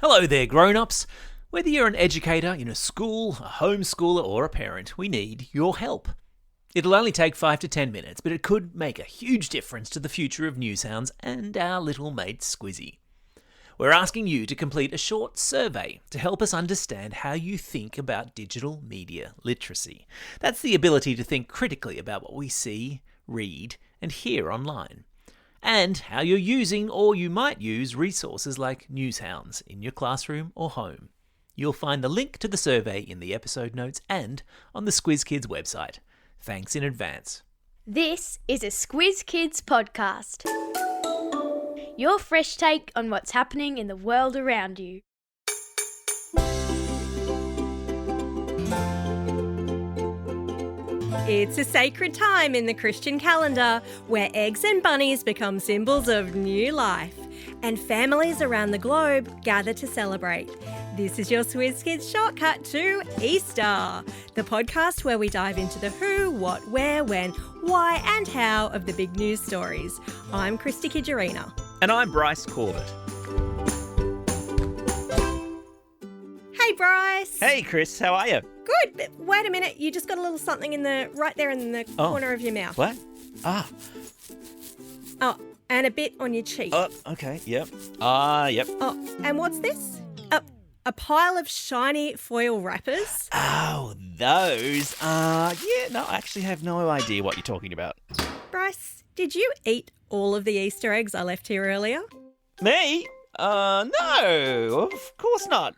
Hello there, grown-ups. Whether you're an educator in a school, a homeschooler or a parent, we need your help. It'll only take 5 to 10 minutes, but it could make a huge difference to the future of newshounds and our little mate Squizzy. We're asking you to complete a short survey to help us understand how you think about digital media literacy. That's the ability to think critically about what we see, read, and hear online, and how you're using or you might use resources like newshounds in your classroom or home. You'll find the link to the survey in the episode notes and on the Squiz Kids website. Thanks in advance. This is a Squiz Kids podcast. Your fresh take on what's happening in the world around you. It's a sacred time in the Christian calendar where eggs and bunnies become symbols of new life, and families around the globe gather to celebrate. This is your Squiz Kids Shortcut to Easter, the podcast where we dive into the who, what, where, when, why and how of the big news stories. I'm Christy Kidgerina. And I'm Bryce Corbett. Hey Bryce. Hey Chris, how are you? Good, but wait a minute, you just got a little something right there in the corner of your mouth. What? Ah. Oh, and a bit on your cheek. Oh, okay, yep. Yep. Oh, and what's this? A pile of shiny foil wrappers. Oh, those. I actually have no idea what you're talking about. Bryce, did you eat all of the Easter eggs I left here earlier? Me? No, of course not.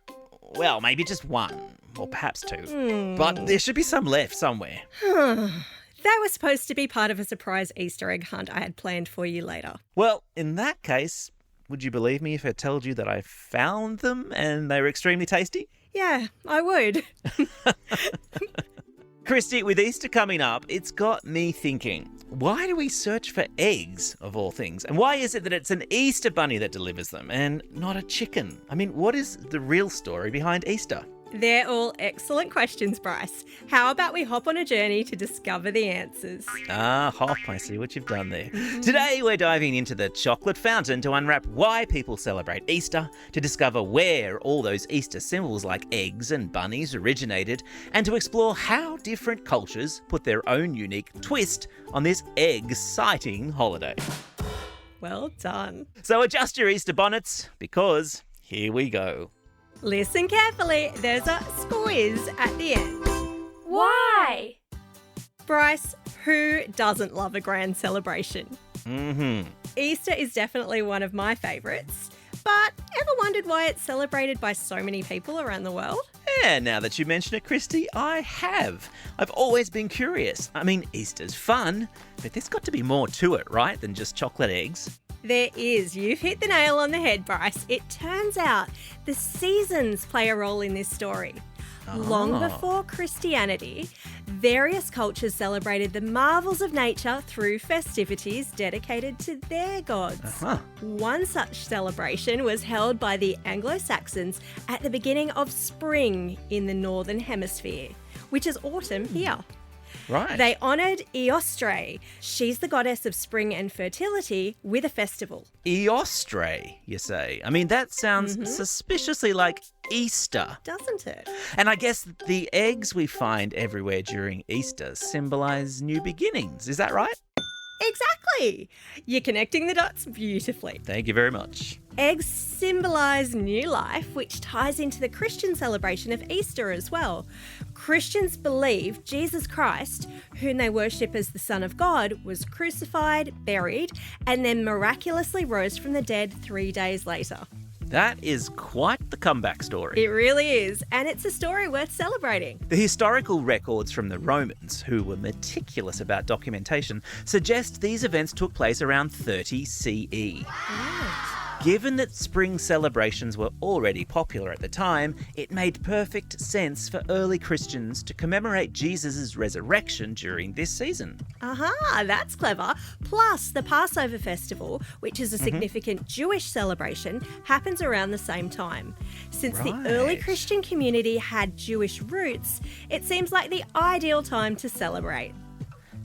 Well, maybe just one, or perhaps two. But there should be some left somewhere. That was supposed to be part of a surprise Easter egg hunt I had planned for you later. Well, in that case, would you believe me if I told you that I found them and they were extremely tasty? Yeah, I would. Christy, with Easter coming up, it's got me thinking, why do we search for eggs, of all things? And why is it that it's an Easter bunny that delivers them and not a chicken? I mean, what is the real story behind Easter? They're all excellent questions, Bryce. How about we hop on a journey to discover the answers? Hop, I see what you've done there. Today we're diving into the chocolate fountain to unwrap why people celebrate Easter, to discover where all those Easter symbols like eggs and bunnies originated, and to explore how different cultures put their own unique twist on this egg-citing holiday. Well done. So adjust your Easter bonnets, because here we go. Listen carefully, there's a squiz at the end. Why? Bryce, who doesn't love a grand celebration? Easter is definitely one of my favourites, but ever wondered why it's celebrated by so many people around the world? Yeah, now that you mention it, Christy, I have. I've always been curious. I mean, Easter's fun, but there's got to be more to it, right, than just chocolate eggs? There is. You've hit the nail on the head, Bryce. It turns out the seasons play a role in this story. Long before Christianity, various cultures celebrated the marvels of nature through festivities dedicated to their gods. One such celebration was held by the Anglo-Saxons at the beginning of spring in the Northern Hemisphere, which is autumn here. Right. They honoured Eostre. She's the goddess of spring and fertility with a festival. Eostre, you say? I mean, that sounds suspiciously like Easter. Doesn't it? And I guess the eggs we find everywhere during Easter symbolise new beginnings. Is that right? Exactly. You're connecting the dots beautifully. Thank you very much. Eggs symbolise new life, which ties into the Christian celebration of Easter as well. Christians believe Jesus Christ, whom they worship as the Son of God, was crucified, buried, and then miraculously rose from the dead 3 days later. That is quite the comeback story. It really is, and it's a story worth celebrating. The historical records from the Romans, who were meticulous about documentation, suggest these events took place around 30 CE. Right. Given that spring celebrations were already popular at the time, it made perfect sense for early Christians to commemorate Jesus' resurrection during this season. That's clever. Plus, the Passover festival, which is a significant Jewish celebration, happens around the same time. Since the early Christian community had Jewish roots, it seems like the ideal time to celebrate.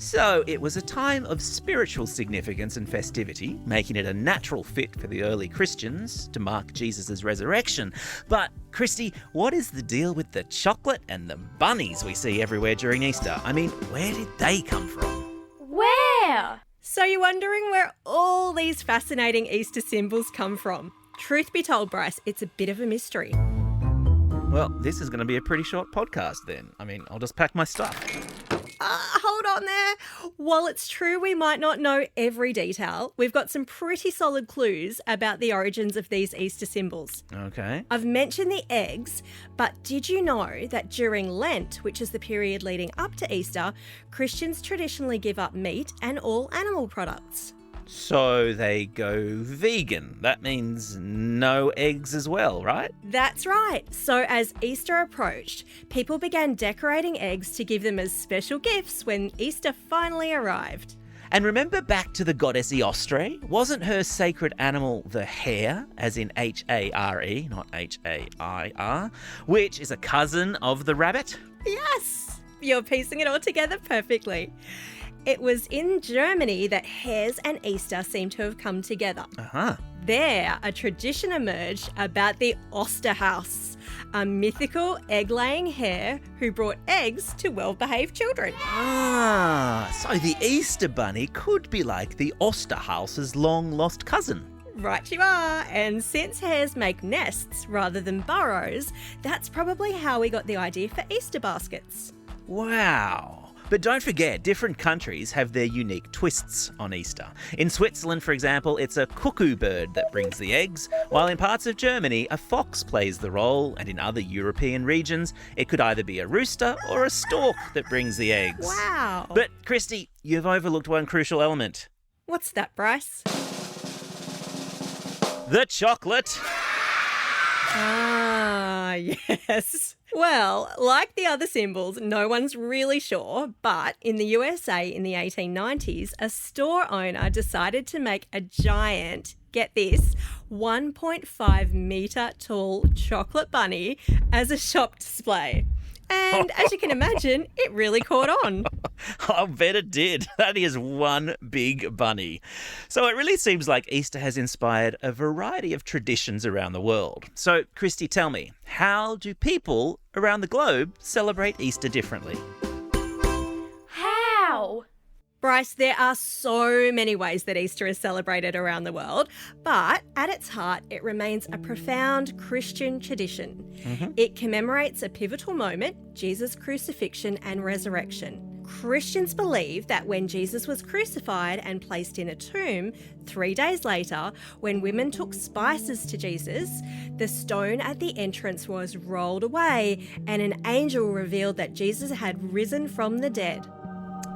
So it was a time of spiritual significance and festivity, making it a natural fit for the early Christians to mark Jesus' resurrection. But, Christy, what is the deal with the chocolate and the bunnies we see everywhere during Easter? I mean, where did they come from? Where? So you're wondering where all these fascinating Easter symbols come from? Truth be told, Bryce, it's a bit of a mystery. Well, this is going to be a pretty short podcast then. I mean, I'll just pack my stuff. Hold on there. While it's true we might not know every detail, we've got some pretty solid clues about the origins of these Easter symbols. Okay. I've mentioned the eggs, but did you know that during Lent, which is the period leading up to Easter, Christians traditionally give up meat and all animal products? So they go vegan. That means no eggs as well, right? That's right. So as Easter approached, people began decorating eggs to give them as special gifts when Easter finally arrived. And remember back to the goddess Eostre? Wasn't her sacred animal the hare, as in H-A-R-E, not H-A-I-R, which is a cousin of the rabbit? Yes, you're piecing it all together perfectly. It was in Germany that hares and Easter seem to have come together. Uh-huh. There, a tradition emerged about the Osterhaus, a mythical egg-laying hare who brought eggs to well-behaved children. So the Easter bunny could be like the Osterhaus's long-lost cousin. Right you are. And since hares make nests rather than burrows, that's probably how we got the idea for Easter baskets. Wow. But don't forget, different countries have their unique twists on Easter. In Switzerland, for example, it's a cuckoo bird that brings the eggs, while in parts of Germany, a fox plays the role, and in other European regions, it could either be a rooster or a stork that brings the eggs. Wow. But, Christy, you've overlooked one crucial element. What's that, Bryce? The chocolate. Ah, yes. Well, like the other symbols, no one's really sure, but in the USA in the 1890s, a store owner decided to make a giant, get this, 1.5 metre tall chocolate bunny as a shop display. And as you can imagine, it really caught on. I bet it did. That is one big bunny. So it really seems like Easter has inspired a variety of traditions around the world. So, Christy, tell me, how do people around the globe celebrate Easter differently? How? Bryce, there are so many ways that Easter is celebrated around the world, but at its heart, it remains a profound Christian tradition. It commemorates a pivotal moment, Jesus' crucifixion and resurrection. Christians believe that when Jesus was crucified and placed in a tomb, 3 days later, when women took spices to Jesus, the stone at the entrance was rolled away and an angel revealed that Jesus had risen from the dead.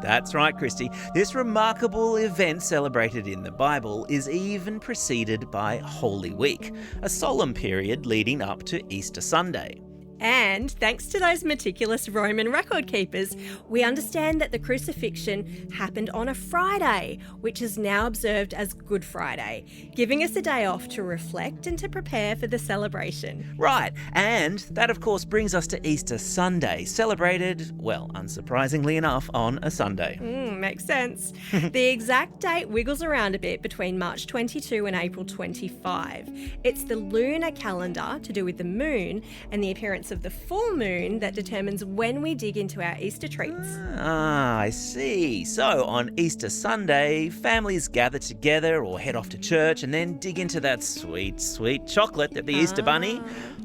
That's right, Christy. This remarkable event celebrated in the Bible is even preceded by Holy Week, a solemn period leading up to Easter Sunday. And thanks to those meticulous Roman record keepers, we understand that the crucifixion happened on a Friday, which is now observed as Good Friday, giving us a day off to reflect and to prepare for the celebration. Right, and that of course brings us to Easter Sunday, celebrated, well, unsurprisingly enough, on a Sunday. Makes sense. The exact date wiggles around a bit between March 22 and April 25. It's the lunar calendar, to do with the moon, and the appearance of the full moon that determines when we dig into our Easter treats. Ah, I see. So on Easter Sunday, families gather together or head off to church and then dig into that sweet, sweet chocolate that the Easter bunny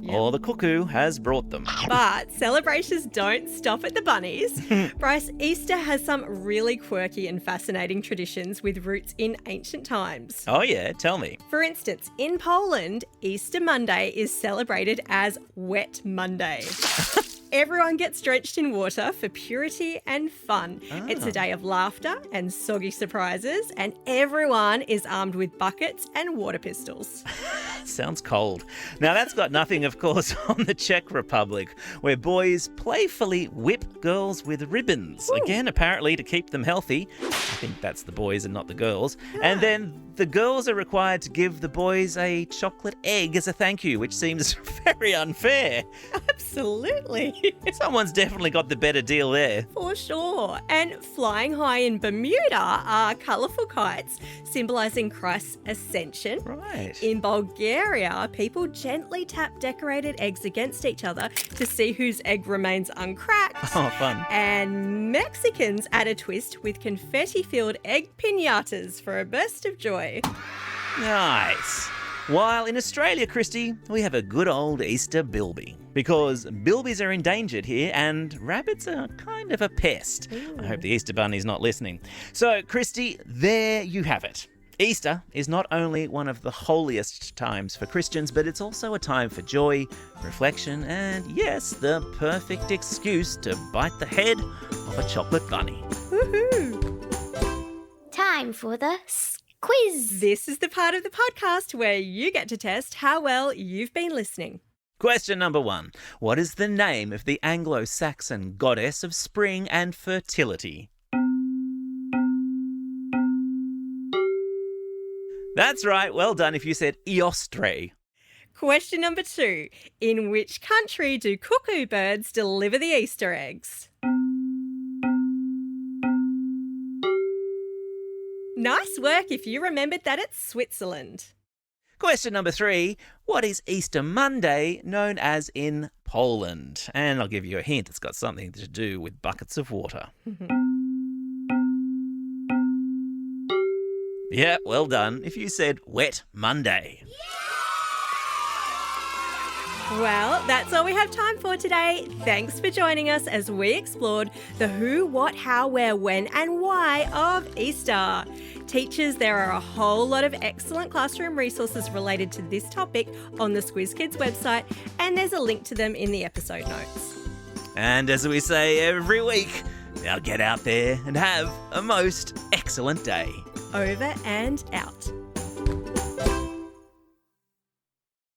or the cuckoo has brought them. But celebrations don't stop at the bunnies. Bryce, Easter has some really quirky and fascinating traditions with roots in ancient times. Oh yeah, tell me. For instance, in Poland, Easter Monday is celebrated as Wet Monday. Everyone gets drenched in water for purity and fun. It's a day of laughter and soggy surprises, and everyone is armed with buckets and water pistols. Sounds cold. Now that's got nothing, of course, on the Czech Republic, where boys playfully whip girls with ribbons. Ooh. Again, apparently to keep them healthy. I think that's the boys and not the girls. And then the girls are required to give the boys a chocolate egg as a thank you, which seems very unfair. Absolutely. Someone's definitely got the better deal there. For sure. And flying high in Bermuda are colourful kites symbolising Christ's ascension. Right. In Bulgaria, people gently tap decorated eggs against each other to see whose egg remains uncracked. Oh, fun. And Mexicans add a twist with confetti-filled egg piñatas for a burst of joy. Nice. While in Australia, Christy, we have a good old Easter bilby. Because bilbies are endangered here and rabbits are kind of a pest. I hope the Easter Bunny's not listening. So, Christy, there you have it. Easter is not only one of the holiest times for Christians, but it's also a time for joy, reflection, and yes, the perfect excuse to bite the head of a chocolate bunny. Woohoo! Time for the quiz. This is the part of the podcast where you get to test how well you've been listening. Question number 1. What is the name of the Anglo-Saxon goddess of spring and fertility? That's right. Well done if you said Eostre. Question number 2. In which country do cuckoo birds deliver the Easter eggs? Nice work if you remembered that it's Switzerland. Question number 3. What is Easter Monday known as in Poland? And I'll give you a hint. It's got something to do with buckets of water. Yeah, well done if you said Wet Monday. Well, that's all we have time for today. Thanks for joining us as we explored the who, what, how, where, when and why of Easter. Teachers, there are a whole lot of excellent classroom resources related to this topic on the Squiz Kids website, and there's a link to them in the episode notes. And as we say every week, now get out there and have a most excellent day. Over and out.